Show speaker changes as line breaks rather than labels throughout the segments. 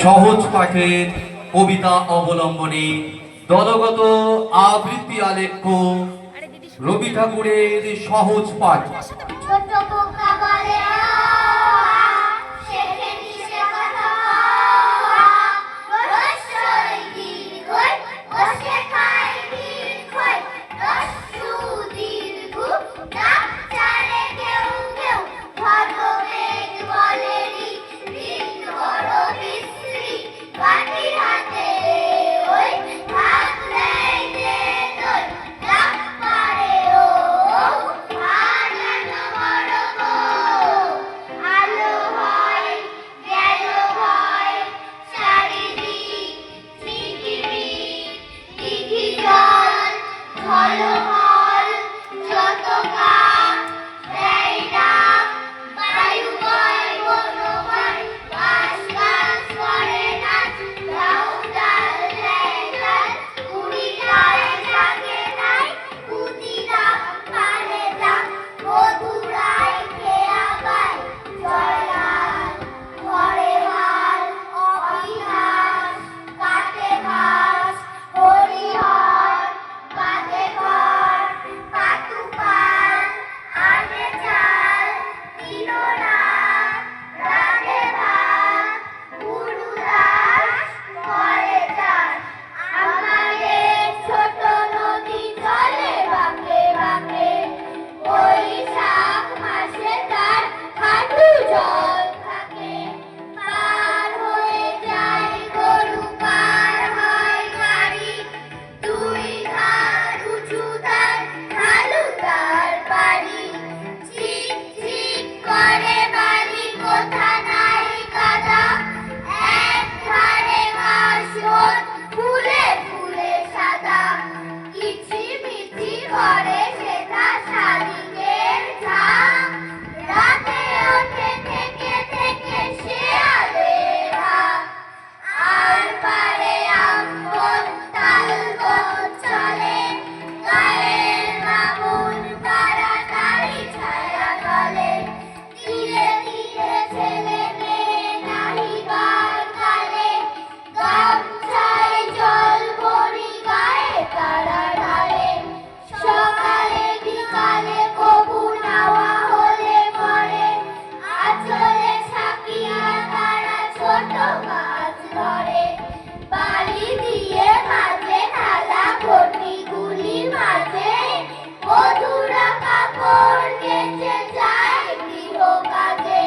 সহজ পাঠের কবিতা অবলম্বনে দলগত আবৃত্তি আলেখ্য রবি ঠাকুরের সহজ পাঠ।
ছোট বোকা বলে শেখে নিশে কথা রসই দীর্ঘই বসে খায় দীর্ঘই রসু দীর্ঘ ডাক চারে কেউ কেউ ভরবেগ বলে ঋণ বড় বিশ্রী বাটি হাতে ওই ভাত নেই যে তোর ডাক পারে ও আলো হয় গেল ভয় চারিদিক ঝিকিমিক দিঘি জল ঝলমল যত কাক দেয় ডাক বায়ু বয় বনময় বাস গাছ করে নাচ লাউ ডাল দেয় ডাল কুড়ি গায়ে জাগে নাই কুদিরা পারে ডাক মধুরায় খেয়া গায় জয়লাল ঘরে হাল অবিনাশ কাটে ঘাস হরিহর বাঁধে ঘর পাতুকাল আনে চাল দিনরাত রাধে ভাত গুরুদাস করে চাষ আমাদের ছোট নদী চলে বাঁকে বাঁকে বৈশাখ মাসে তার হাঁটু জল থাকে পার হয়ে যায় গরু পার হয় গাড়ি দুই ধার উঁচু তার ঢালু তার বাড়ি ঝিক ঝিক করে বাড়ি কোথা নাই কাদা এক ধারে ঘাস ফুলে ফুলে সাদা কিচিমিচি করে সেটা শালিকের ঝাঁক রাতে ওঠে থেকে থেকে শেয়ালের হাঁক আর পারে আম্বন তালবন চলে গায়ের বামুন তাড়াতাড়ি ছায়া তলে ধীরে ধীরে ছেলে মেয়ে নাহিবার কালে গামছায় জল ভরি গায়ে তারা ঢালে সকালে বিকালে কবু নাওয়া হলে পরে আঁচলে ছাপিয়া তারা ছোট মাছ ধরে বালি দিয়ে মাঝে ঢালা ঘটিগুলির মাঝে মধুরা কাপড় কেচে যায় গৃহ কাজে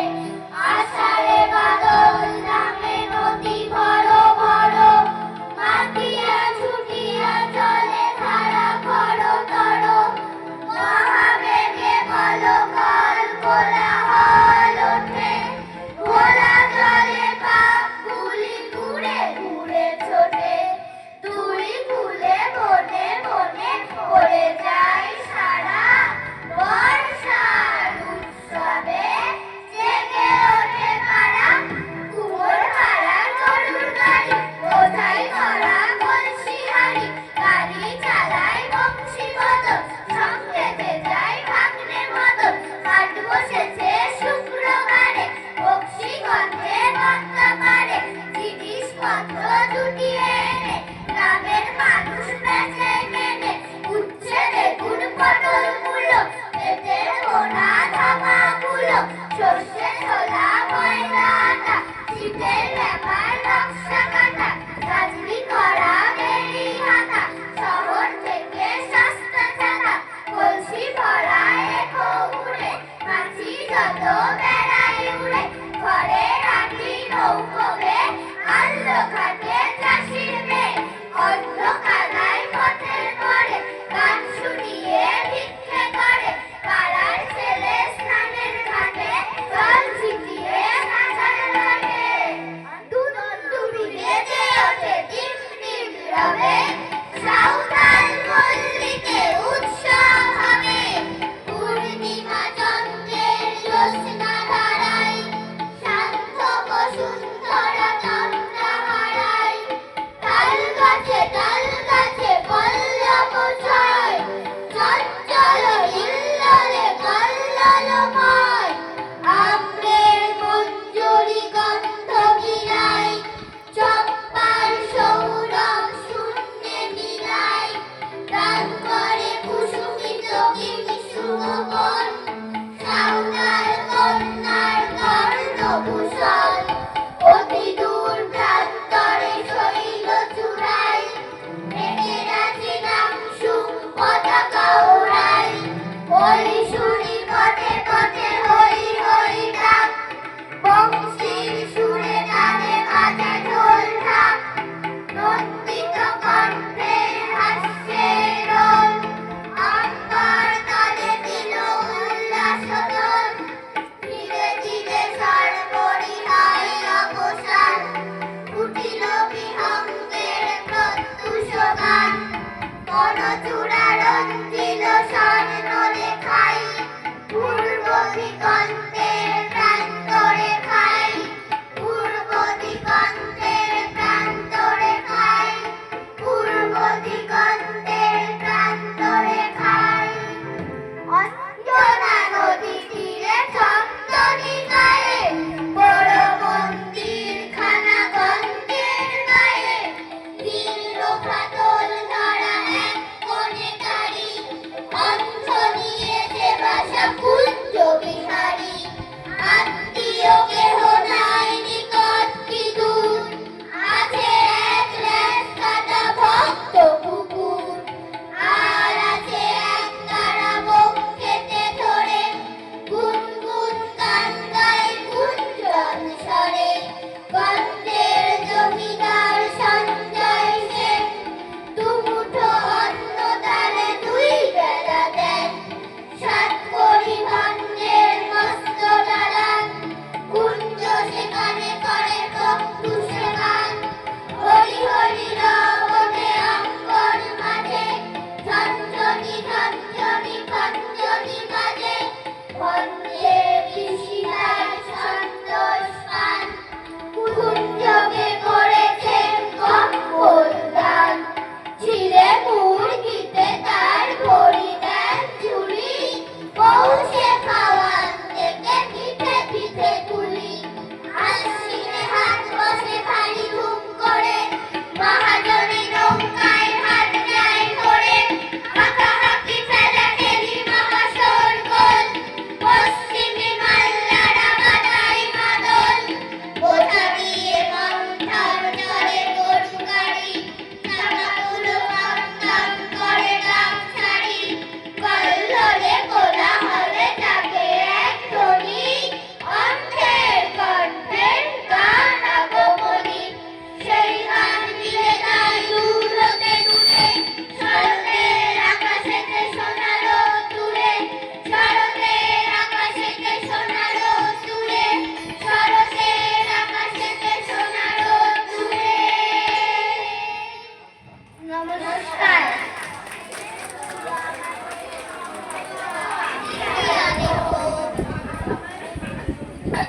আষাঢ়ে বাদল নামে নদী বড় বড় মাতিয়া ছুটিয়া চলে ধারা খড়তর মহাবেগে বলকল কোলাহল ওঠে ঘোলা জলে পাপগুলি ঘুরে ঘুরে ছোটে দুই ফুলে বনে বনে পড়ে যায় সারা বর্ষার উৎসবে জেগে ওঠে পাড়া কুমোর পাড়ার গরুর গাড়ি বোঝাই করা কলসি হাড়ি গাড়ি চালায় বংশী বদল সঙ্গে যে যায় ভাগ্নে মদন হাট বসেছে শুক্রবারে বক্সি গন্ধে গন্ধা পারে জিনিসপত্র জুটিয়ে এনে গ্রামের মানুষ বেচে কেনে উচ্ছে বেগুন পটল মূলো পেটের গোনা ধামা গুলো সর্ষে ছোলা ময়দা আটা শীতের ব্যাপার নকশা কাটা গাছড়ি করা বেরি হাতা শহর থেকে সস্তা ছাতা কলসি ভরা এখো উড়ে মাছি যত বেড়াই উড়ে ঘরে রাখি নৌকোবে আল্লো ঘাটে চাষির মেয়ে অন্য কানায় পথের পরে গান শুনিয়ে ভিক্ষে করে পাড়ার ছেলে স্নানের ঘাটে জল ছিটিয়ে কাঁচার লাগে দুধ বেজে ওঠে ডিম ডিম রবে সাঁওতাল মল্লিকে উৎসব হবে পূর্ণিমা চন্দ্রের জ্যোৎস্না ধারায় শান্ত বসুন্ধরা তন্দ্রা হারায় তাল গাছে পল্লব ছয় চঞ্চল হিল্লোলে কল্লোলময় আম্রের মঞ্জুরি গন্ধ গিরায়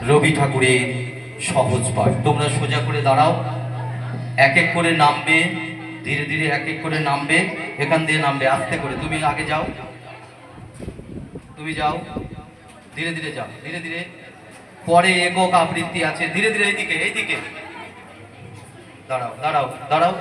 রবি ঠাকুরের সহজ পাঠ। তোমরা সোজা করে দাঁড়াও, এক এক করে নামবে, ধীরে ধীরে এক এক করে নামবে, এখান দিয়ে নামবে আস্তে করে। তুমি আগে যাও, তুমি যাও, ধীরে ধীরে যাও, ধীরে ধীরে। পরে একক আবৃত্তি আছে, ধীরে ধীরে এইদিকে এইদিকে দাঁড়াও দাঁড়াও দাঁড়াও।